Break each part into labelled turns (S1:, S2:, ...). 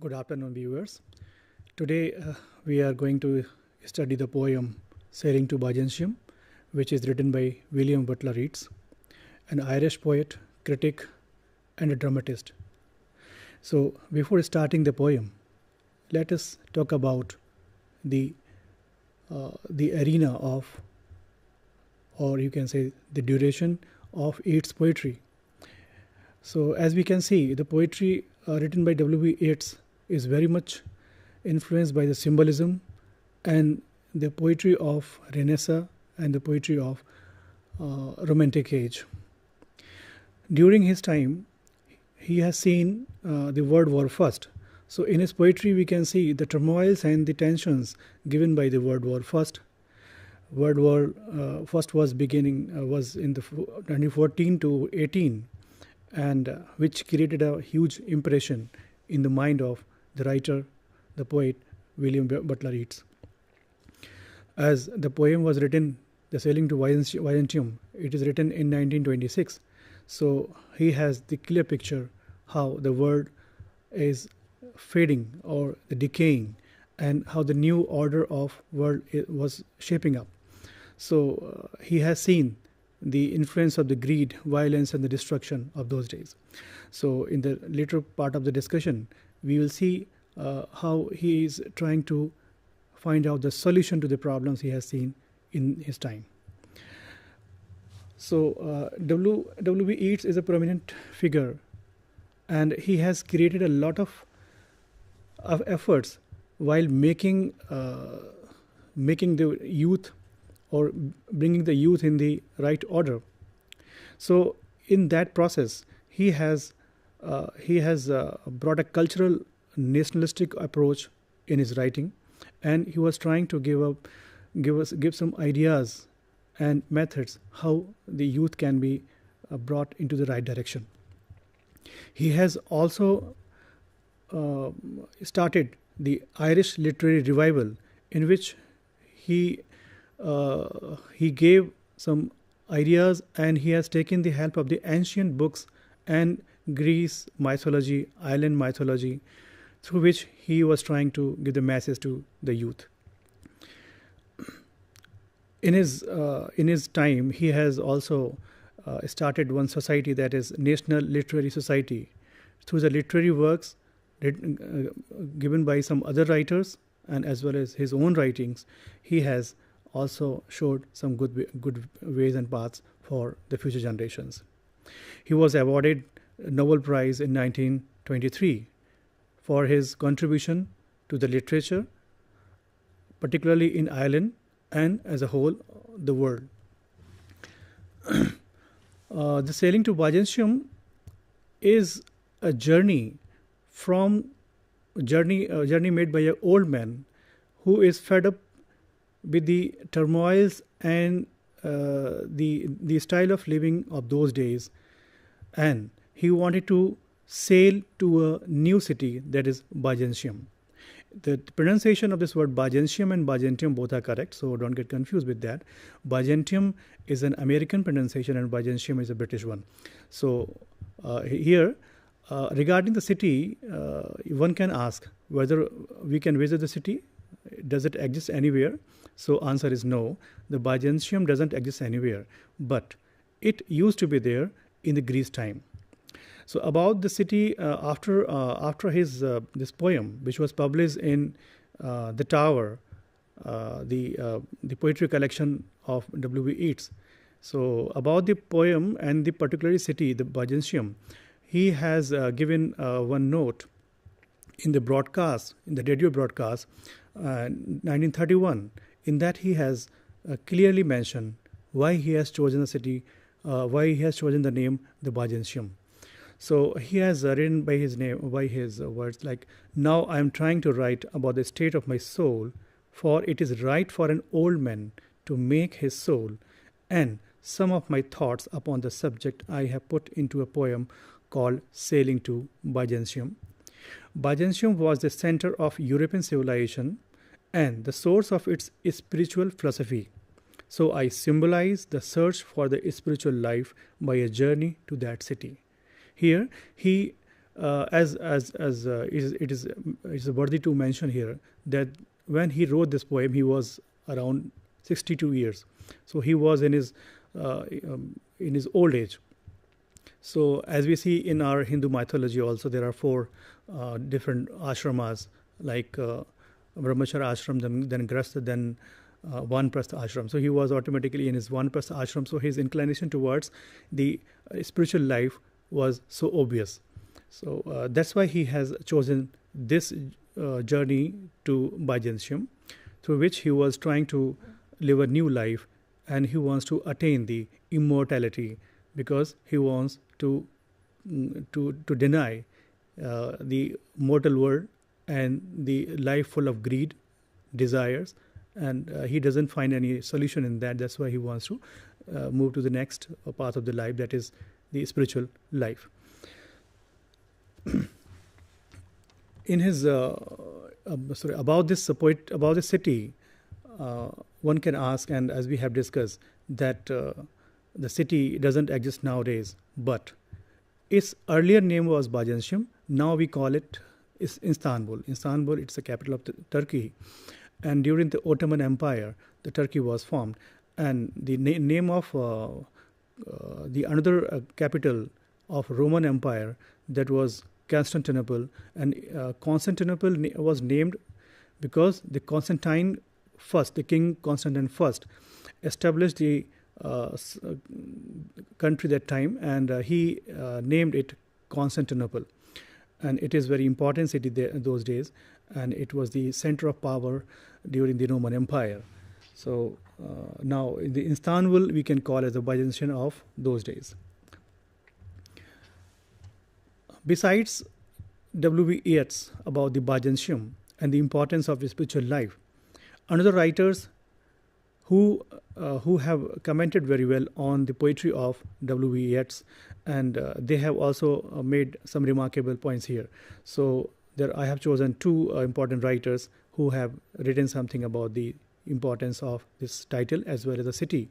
S1: Good afternoon, viewers. Today we are going to study the poem Sailing to Byzantium, which is written by William Butler Yeats, an Irish poet, critic, and a dramatist. So, before starting the poem, let us talk about the arena of, or you can say, the duration of Yeats' poetry. So, as we can see, the poetry written by W. Yeats is very much influenced by the symbolism and the poetry of Renaissance and the poetry of Romantic Age. During his time, he has seen the World War First. So, in his poetry, we can see the turmoils and the tensions given by the World War First. World War First was beginning was in the 1914 to 18, and which created a huge impression in the mind of the writer, the poet William Butler Yeats. As the poem was written, The Sailing to Byzantium, it is written in 1926. So he has the clear picture how the world is fading or the decaying, and how the new order of world was shaping up. So he has seen the influence of the greed, violence, and the destruction of those days. So in the later part of the discussion, we will see how he is trying to find out the solution to the problems he has seen in his time. So W. Yeats is a prominent figure, and he has created a lot of efforts while making the youth, or bringing the youth in the right order. So in that process, he has brought a cultural nationalistic approach in his writing, and he was trying to give some ideas and methods how the youth can be brought into the right direction. He has also started the Irish literary revival, in which he gave some ideas, and he has taken the help of the ancient books and Greece mythology, island mythology, through which he was trying to give the message to the youth. In his time, he has also started one society, that is National Literary Society, through the literary works given by some other writers, and as well as his own writings. He has also showed some good ways and paths for the future generations. He was awarded a Nobel Prize in 1923 for his contribution to the literature, particularly in Ireland and as a whole the world. The Sailing to Byzantium is a journey made by an old man who is fed up with the turmoils and the style of living of those days, and he wanted to sail to a new city, that is Byzantium. The pronunciation of this word Byzantium and Byzantium both are correct, so don't get confused with that. Byzantium is an American pronunciation and Byzantium is a British one. So here, regarding the city, one can ask whether we can visit the city. Does it exist anywhere? So answer is no. The Byzantium doesn't exist anywhere, but it used to be there in the Greece time. So about the city, after his this poem, which was published in The Tower, the poetry collection of W. Yeats. So about the poem and the particular city, the Byzantium, he has given one note in the broadcast, in the radio broadcast, 1931. In that he has clearly mentioned why he has chosen the city, why he has chosen the name the Byzantium. So he has written by his name, by his words, like, "Now I am trying to write about the state of my soul, for it is right for an old man to make his soul, and some of my thoughts upon the subject I have put into a poem called Sailing to Byzantium." Byzantium was the center of European civilization and the source of its spiritual philosophy. So I symbolize the search for the spiritual life by a journey to that city. Here he It is worthy to mention here that when he wrote this poem, he was around 62 years. So he was in his old age. So as we see in our Hindu mythology also, there are four different ashramas, like Brahmacharya ashram, then Grastha, then Vanprastha ashram. So he was automatically in his Vanprastha ashram. So his inclination towards the spiritual life was so obvious. So that's why he has chosen this journey to Byzantium, through which he was trying to live a new life, and he wants to attain the immortality, because he wants to deny the mortal world and the life full of greed, desires, and he doesn't find any solution in that. That's why he wants to move to the next path of the life, that is the spiritual life. In his about this city, one can ask, and as we have discussed, that the city doesn't exist nowadays, but its earlier name was Byzantium. Now we call it Istanbul. Istanbul, it's the capital of Turkey, and during the Ottoman Empire, the Turkey was formed, and the name of the another capital of Roman Empire, that was Constantinople, and Constantinople was named because the Constantine first, the King Constantine first, established the country that time, and he named it Constantinople, and it is very important city there in those days, and it was the center of power during the Roman Empire. So now in the Istanbul, we can call it the Byzantium of those days. Besides W.B. Yeats about the Byzantium and the importance of the spiritual life, another writers who have commented very well on the poetry of W.B. Yeats, and they have also made some remarkable points here. So I have chosen two important writers who have written something about the importance of this title as well as the city,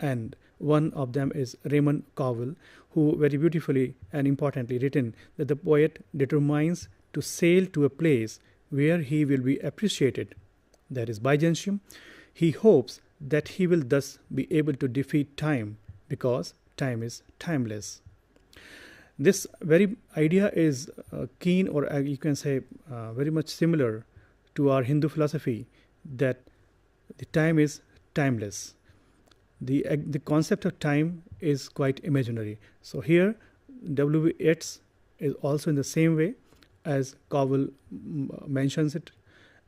S1: and one of them is Raymond Cowell, who very beautifully and importantly written that the poet determines to sail to a place where he will be appreciated, that is Byzantium. He hopes that he will thus be able to defeat time, because time is timeless. This very idea is keen, or you can say very much similar to our Hindu philosophy, that the time is timeless. The concept of time is quite imaginary. So here W.B. Yeats is also in the same way as Cowell mentions it.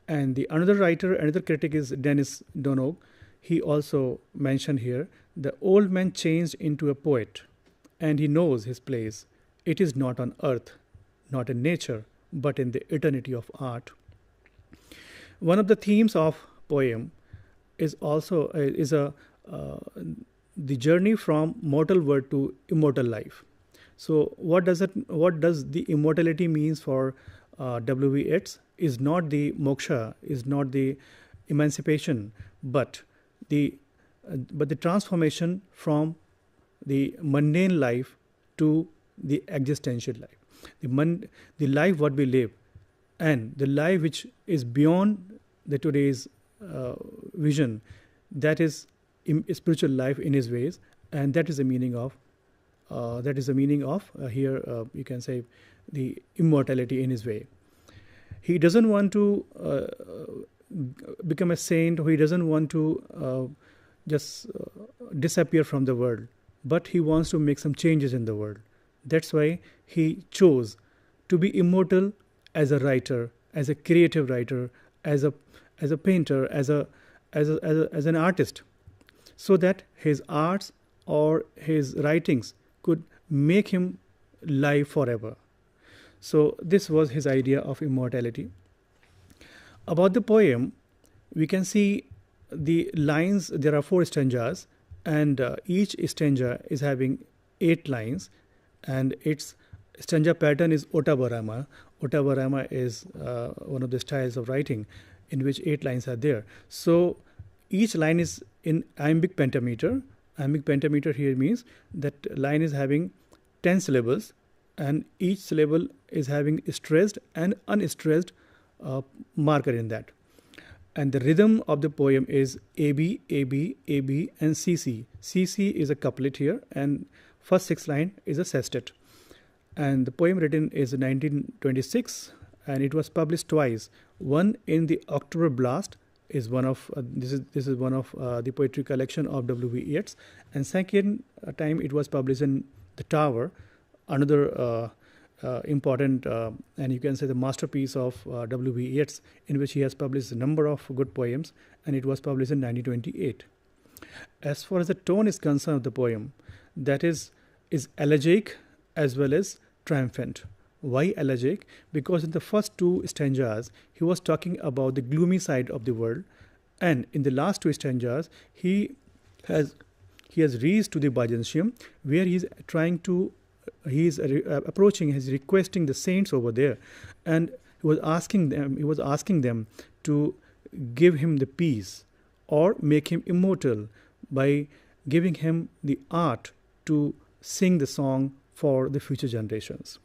S1: And the another critic is Dennis Donog. He also mentioned here, the old man changed into a poet, and he knows his place. It is not on earth, not in nature, but in the eternity of art. One of the themes of poem is also the journey from mortal world to immortal life. So what does the immortality means for W.B. Yeats? Is not the moksha, is not the emancipation, but the transformation from the mundane life to the existential life, the life what we live, and the life which is beyond the today's vision, that is spiritual life in his ways, and that is the meaning of here you can say the immortality in his way. He doesn't want to become a saint, or he doesn't want to just disappear from the world, but he wants to make some changes in the world. That's why he chose to be immortal as a writer, as a creative writer, as a painter, as an artist, so that his arts or his writings could make him live forever. So this was his idea of immortality. About the poem, we can see the lines. There are 4 stanzas, and each stanza is having 8 lines, and its stanza pattern is ottavarama. Ottavarama is one of the styles of writing in which 8 lines are there. So each line is in iambic pentameter. Iambic pentameter here means that line is having 10 syllables, and each syllable is having stressed and unstressed marker in that. And the rhythm of the poem is AB, AB, AB, and CC. CC is a couplet here, and first 6 line is a sestet. And the poem written is 1926, and it was published twice. One in the October Blast is one of this is one of the poetry collection of W.B. Yeats, and second time it was published in The Tower, another important and you can say the masterpiece of W.B. Yeats, in which he has published a number of good poems, and it was published in 1928. As far as the tone is concerned of the poem, that is elegiac as well as triumphant. Why elegiac? Because in the first 2 stanzas he was talking about the gloomy side of the world, and in the last 2 stanzas he has reached to the Byzantium, where he is approaching, he's requesting the saints over there, and he was asking them to give him the peace or make him immortal by giving him the art to sing the song for the future generations.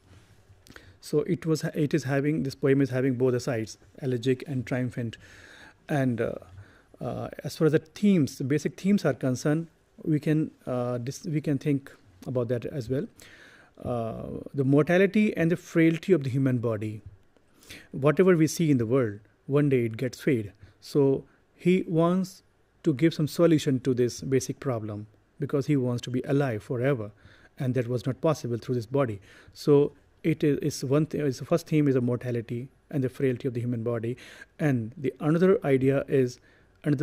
S1: So this poem is having both the sides, elegiac and triumphant. And as far as the basic themes are concerned, we can think about that as well. The mortality and the frailty of the human body. Whatever we see in the world, one day it gets fade. So he wants to give some solution to this basic problem, because he wants to be alive forever, and that was not possible through this body. So the first theme is the mortality and the frailty of the human body, and the another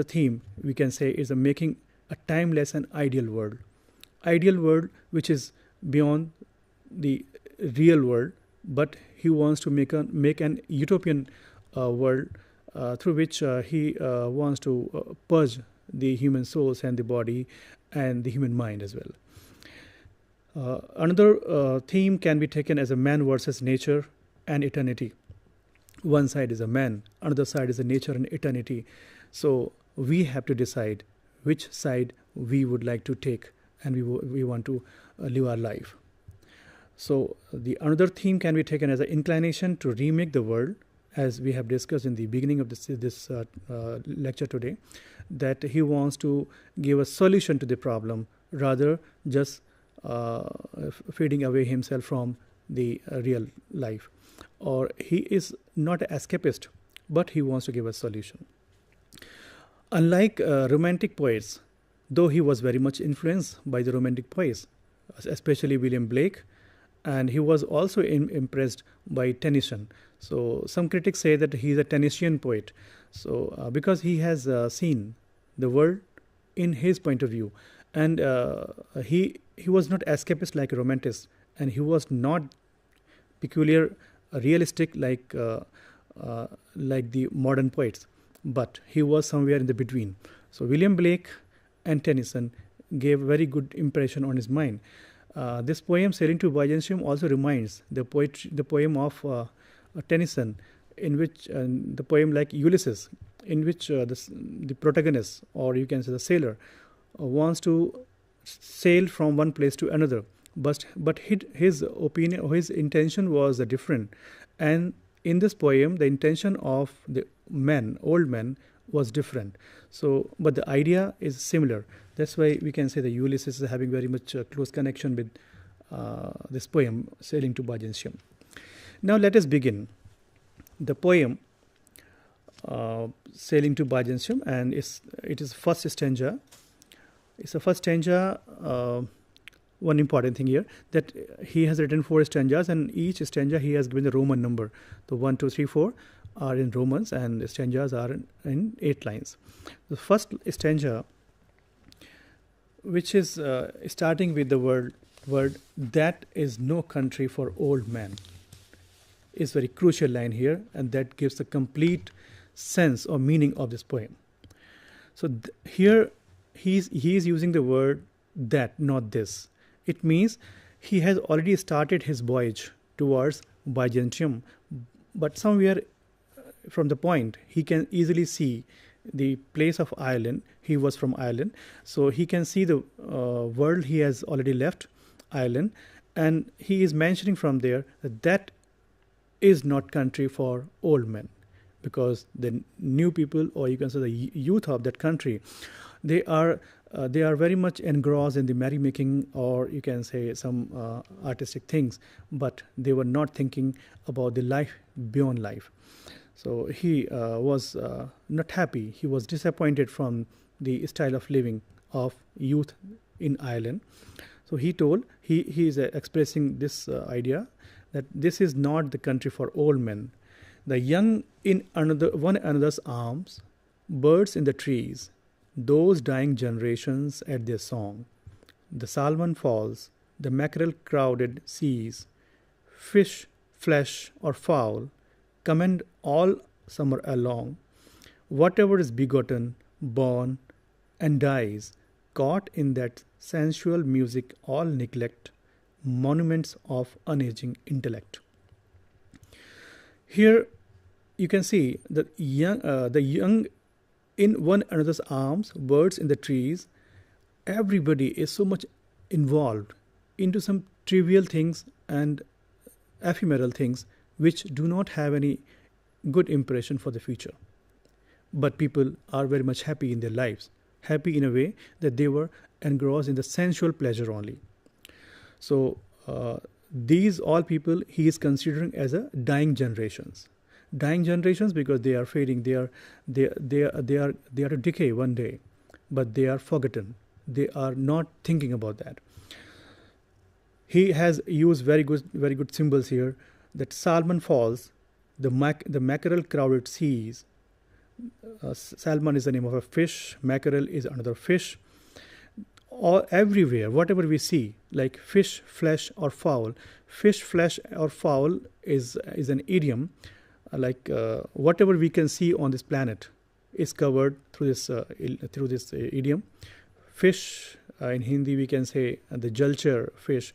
S1: theme we can say is making a timeless and ideal world which is beyond the real world, but he wants to make an utopian world through which he wants to purge the human souls and the body and the human mind as well. Another theme can be taken as a man versus nature and eternity. One side is a man, another side is a nature and eternity. So we have to decide which side we would like to take, and we want to live our life. So the another theme can be taken as an inclination to remake the world, as we have discussed in the beginning of this lecture today, that he wants to give a solution to the problem rather just fading away himself from the real life. Or he is not an escapist, but he wants to give a solution. Unlike romantic poets, though he was very much influenced by the romantic poets, especially William Blake, and he was also impressed by Tennyson. So some critics say that he is a Tennysonian poet. So because he has seen the world in his point of view, and he was not escapist like a romantic, and he was not peculiar realistic like the modern poets, but he was somewhere in the between. So William Blake and Tennyson gave very good impression on his mind. This poem, Sailing to Byzantium, also reminds the poem of Tennyson, in which the poem like Ulysses, in which the protagonist, or you can say the sailor, wants to sail from one place to another, but his opinion, his intention was different. And in this poem, the intention of the old man, was different. So, but the idea is similar. That's why we can say the Ulysses is having very much close connection with this poem, Sailing to Byzantium. Now let us begin. The poem, Sailing to Byzantium, and it is first stanza. It's the first stanza. One important thing here, that he has written 4 stanzas, and each stanza he has given the Roman number. So 1, 2, 3, 4 are in Romans, and the stanzas are in 8 lines. The first stanza, which is starting with the word "that is no country for old men," is very crucial line here, and that gives the complete sense or meaning of this poem. So here he is using the word "that," not "this." It means he has already started his voyage towards Byzantium, but somewhere from the point he can easily see the place of Ireland. He was from Ireland, so he can see the world he has already left, Ireland, And he is mentioning from there that that is not country for old men, because the new people, or you can say the youth of that country, they are very much engrossed in the merrymaking, or you can say some artistic things, but they were not thinking about the life beyond life. So he was not happy. He was disappointed from the style of living of youth in Ireland. So he told, he is expressing this idea that this is not the country for old men. The young in one another's arms, birds in the trees, those dying generations at their song. The salmon falls, the mackerel crowded seas, fish, flesh, or fowl, commend all summer along. Whatever is begotten, born, and dies, caught in that sensual music, all neglect, monuments of unaging intellect. Here you can see that the young in one another's arms, birds in the trees. Everybody is so much involved into some trivial things and ephemeral things which do not have any good impression for the future. But people are very much happy in their lives, happy in a way that they were engrossed in the sensual pleasure only. So these all people he is considering as a dying generations because they are fading, they are to decay one day, but they are forgotten, they are not thinking about that. He has used very good symbols here, that salmon falls, the mackerel crowded seas. Salmon is the name of a fish, mackerel is another fish. All everywhere, whatever we see, like fish, flesh, or fowl. Fish, flesh, or fowl is an idiom. Like whatever we can see on this planet is covered through this idiom. Fish, in Hindi we can say the jalchar fish,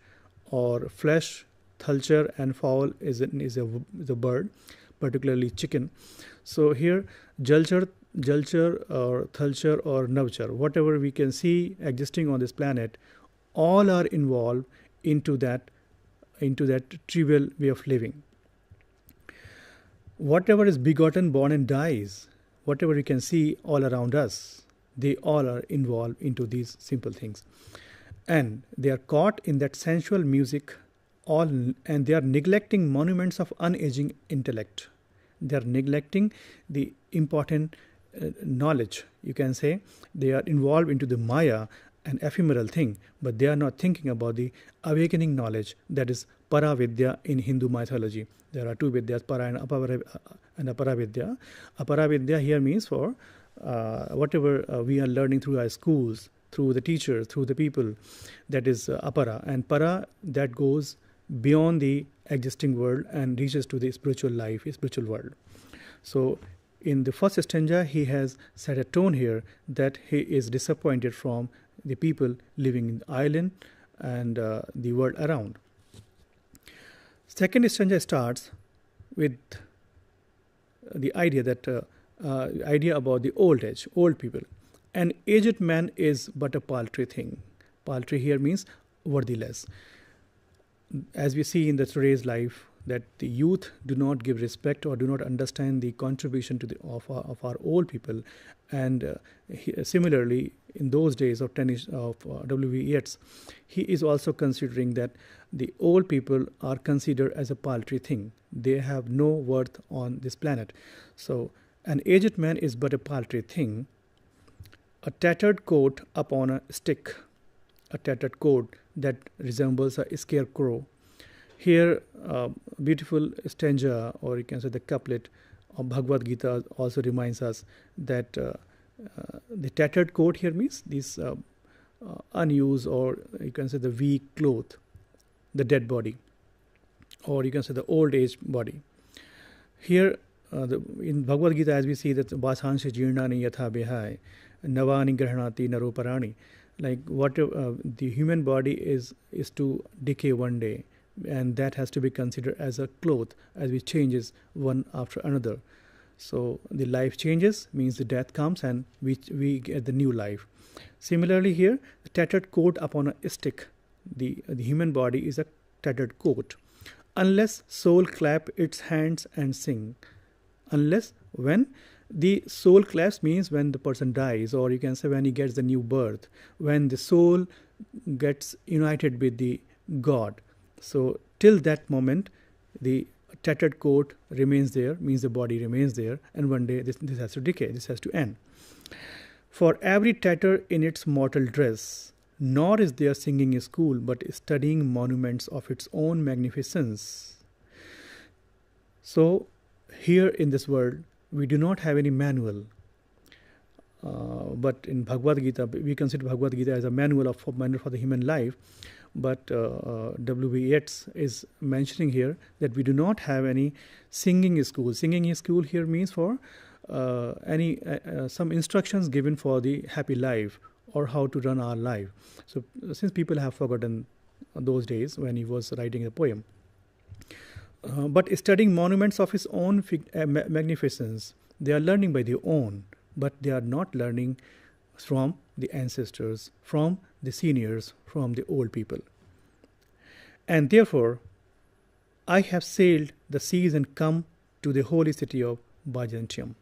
S1: or flesh, thalchar, and fowl is a bird, particularly chicken. So here jalchar or thalchar or navchar, whatever we can see existing on this planet, all are involved into that trivial way of living. Whatever is begotten, born, and dies, whatever we can see all around us, they all are involved into these simple things. And they are caught in that sensual music, and they are neglecting monuments of unaging intellect. They are neglecting the important knowledge, you can say. They are involved into the Maya, an ephemeral thing, but they are not thinking about the awakening knowledge, that is Paravidya in Hindu mythology. There are two Vidyas, Para and Aparavidya. Aparavidya here means for whatever we are learning through our schools, through the teachers, through the people, that is Apara. And Para, that goes beyond the existing world and reaches to the spiritual life, spiritual world. So in the first stanza, he has set a tone here that he is disappointed from the people living in the island and the world around. Second stanza starts with the idea that idea about the old age, old people. An aged man is but a paltry thing. Paltry here means worthless. As we see in the today's life, that the youth do not give respect or do not understand the contribution to of our old people. And similarly, in those days of W.V. Yeats, he is also considering that the old people are considered as a paltry thing. They have no worth on this planet. So an aged man is but a paltry thing, a tattered coat upon a stick, a tattered coat that resembles a scarecrow. Here, beautiful stanza, or you can say the couplet of Bhagavad Gita also reminds us that the tattered coat here means this unused, or you can say the weak cloth, the dead body, or you can say the old age body. Here, in Bhagavad Gita, as we see that Vasansha Jirnani Yatha Behai, Navani Grahanati Naroparani, like whatever the human body is to decay one day, and that has to be considered as a cloth as it changes one after another. So the life changes, means the death comes, and we get the new life. Similarly here, the tattered coat upon a stick. The human body is a tattered coat. Unless soul clap its hands and sing. Unless when the soul claps means when the person dies, or you can say when he gets the new birth, when the soul gets united with the God. So till that moment, the tattered coat remains there, means the body remains there, and one day this has to decay, this has to end. For every tatter in its mortal dress, nor is there singing a school, but studying monuments of its own magnificence. So here in this world, we do not have any manual. But in Bhagavad Gita, we consider Bhagavad Gita as a manual for the human life. But W.B. Yeats is mentioning here that we do not have any singing school. Singing school here means for some instructions given for the happy life or how to run our life. So since people have forgotten those days when he was writing a poem. But studying monuments of his own magnificence, they are learning by their own, but they are not learning from the ancestors, from the seniors, from the old people. And therefore, I have sailed the seas and come to the holy city of Byzantium.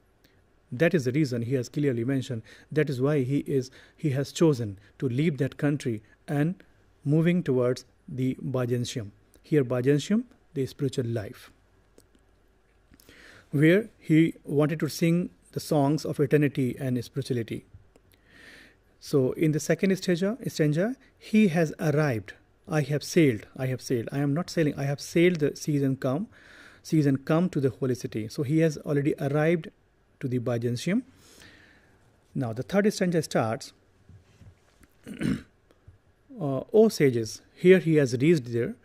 S1: That is the reason he has clearly mentioned. That is why he has chosen to leave that country and moving towards the Byzantium. Here Byzantium, the spiritual life, where he wanted to sing the songs of eternity and spirituality. So in the second stanza, he has arrived. I have sailed. I am not sailing. I have sailed the seas and come to the holy city. So he has already arrived to the Byzantium. Now the third stanza starts, O sages, here he has reached there.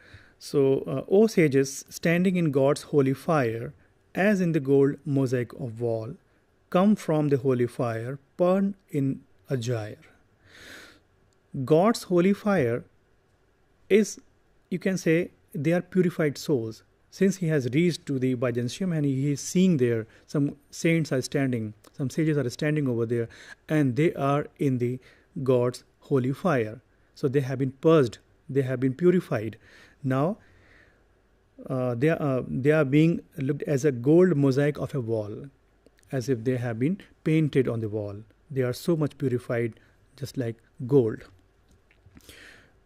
S1: So, O sages, standing in God's holy fire, as in the gold mosaic of wall, come from the holy fire, burn in a gyre. God's holy fire is, you can say, they are purified souls. Since he has reached to the Byzantium and he is seeing there, some saints are standing, some sages are standing over there, and they are in the God's holy fire. So they have been purged, they have been purified. Now they are being looked as a gold mosaic of a wall, as if they have been painted on the wall. They are so much purified, just like gold.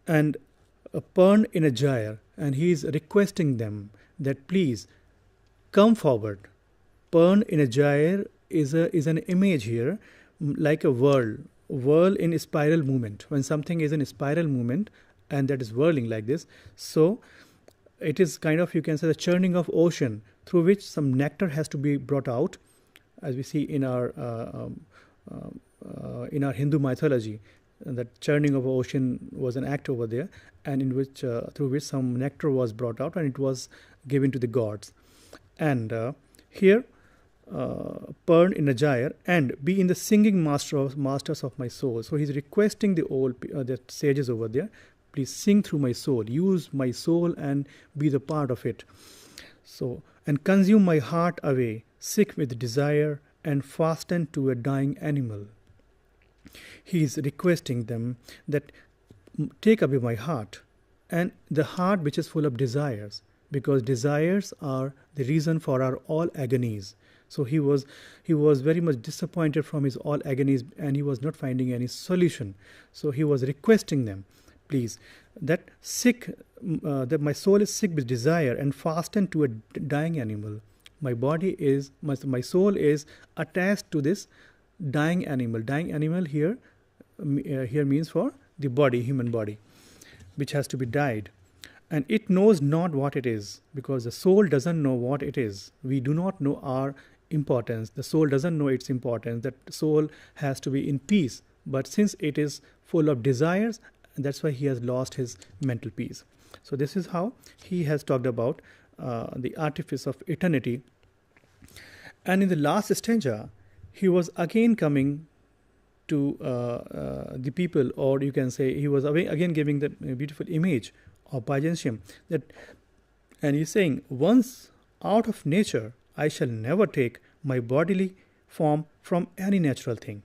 S1: And burned in a gyre, and he is requesting them that please come forward. Burned in a gyre is an image here, like a whirl in a spiral movement. When something is in a spiral movement and that is whirling like this, so it is kind of, you can say, the churning of ocean through which some nectar has to be brought out, as we see in our Hindu mythology. That churning of ocean was an act over there, and in which through which some nectar was brought out and it was given to the gods. And here, burned in a gyre, and be in the singing masters of my soul. So he's requesting the sages over there, please sing through my soul, use my soul and be the part of it. So, and consume my heart away, sick with desire and fastened to a dying animal. He is requesting them that take away my heart, and the heart which is full of desires, because desires are the reason for our all agonies. So he was very much disappointed from his all agonies, and he was not finding any solution. So he was requesting them, please, that my soul is sick with desire and fastened to a dying animal. My soul is attached to this dying animal. Dying animal here means for the body, human body, which has to be died. And it knows not what it is, because the soul doesn't know what it is. We do not know our importance. The soul doesn't know its importance. That soul has to be in peace. But since it is full of desires, that's why he has lost his mental peace. So this is how he has talked about the artifice of eternity. And in the last stanza, he was again coming to the people, or you can say he was again giving the beautiful image of Byzantium. And he's saying, once out of nature, I shall never take my bodily form from any natural thing.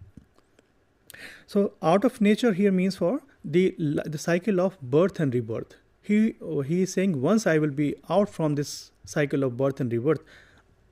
S1: So out of nature here means for the cycle of birth and rebirth. he is saying, once I will be out from this cycle of birth and rebirth,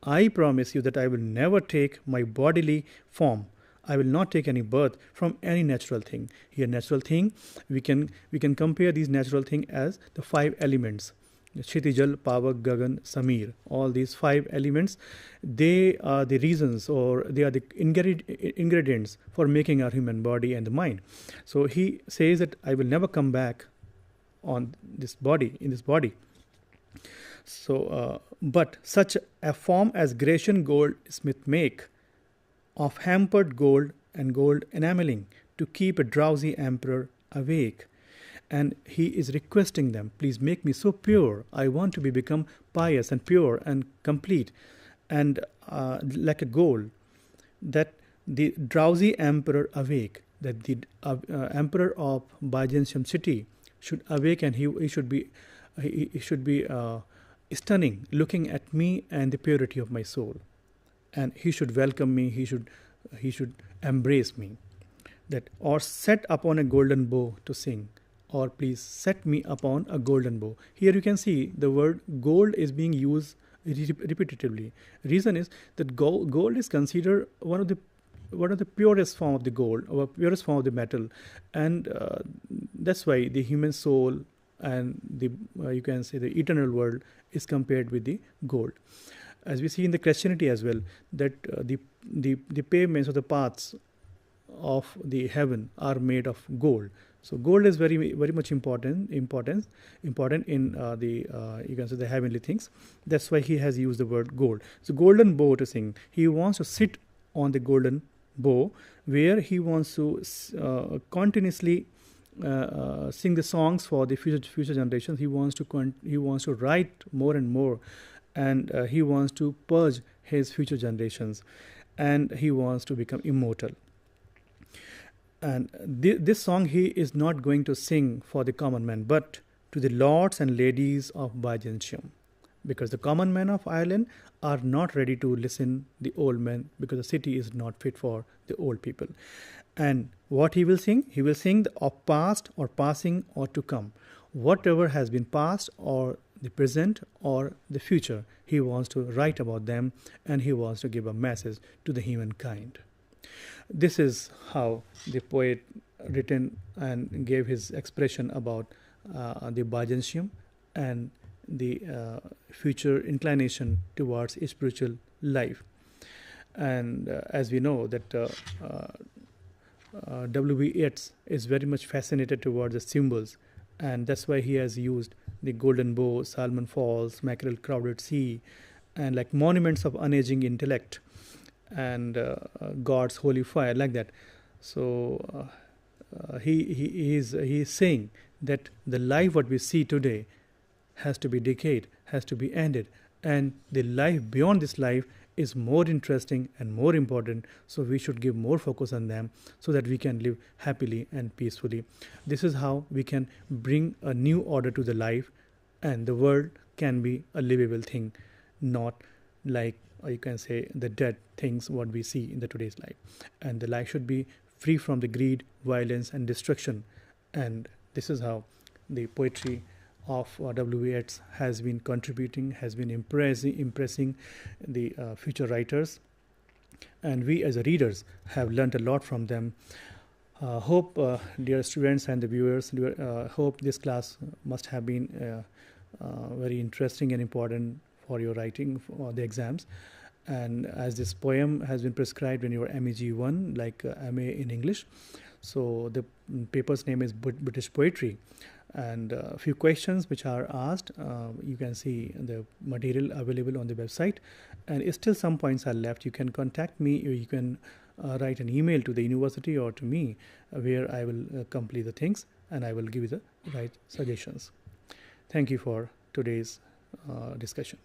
S1: I promise you that I will never take my bodily form. I will not take any birth from any natural thing. Here, natural thing, we can compare these natural thing as the 5 elements: Kshitijal, Pavak, Gagan, Samir. All these 5 elements, they are the reasons, or they are the ingredients for making our human body and the mind. So he says that I will never come back on this body, in this body. So, but such a form as Grecian goldsmith make, of hampered gold and gold enameling, to keep a drowsy emperor awake. And he is requesting them, please make me so pure. I want to become pious and pure and complete, and like a gold, that the drowsy emperor awake, that the emperor of Byzantium city should awake, and he should be stunning, looking at me and the purity of my soul, and he should welcome me. He should embrace me. That, or set upon a golden bow to sing, or please set me upon a golden bow. Here you can see the word gold is being used repetitively. Reason is that gold is considered one of the purest form of the gold, or purest form of the metal, and that's why the human soul and the you can say the eternal world is compared with the gold. As we see in the Christianity as well, that the pavements or the paths of the heaven are made of gold. So gold is very much important in the you can say the heavenly things. That's why he has used the word gold. So golden bow to sing. He wants to sit on the golden bow, where he wants to continuously sing the songs for the future generations. He wants to write more and more, and he wants to purge his future generations, and he wants to become immortal. And this song he is not going to sing for the common man, but to the lords and ladies of Byzantium, because the common men of Ireland are not ready to listen the old men, because the city is not fit for the old people. And what he will sing? He will sing of past or passing or to come. Whatever has been past or the present or the future, he wants to write about them, and he wants to give a message to the humankind. This is how the poet written and gave his expression about the Byzantium and the future inclination towards a spiritual life. And as we know that W.B. Yeats is very much fascinated towards the symbols, and that's why he has used the golden bow, Salmon Falls, mackerel crowded sea, and like monuments of unaging intellect, and God's holy fire, like that. So he is saying that the life what we see today has to be decayed, has to be ended, and the life beyond this life is more interesting and more important, so we should give more focus on them, so that we can live happily and peacefully. This is how we can bring a new order to the life, and the world can be a livable thing, not like you can say the dead things what we see in the today's life. And the life should be free from the greed, violence and destruction. And this is how the poetry of W. Yeats has been contributing, has been impressing the future writers, and we as readers have learnt a lot from them. Hope, dear students and the viewers, hope this class must have been very interesting and important for your writing for the exams. And as this poem has been prescribed in your MEG 1, like MA in English, so the paper's name is British Poetry. And a few questions which are asked, you can see the material available on the website, and still some points are left. You can contact me, or you can write an email to the university or to me, where I will complete the things and I will give you the right suggestions. Thank you for today's discussion.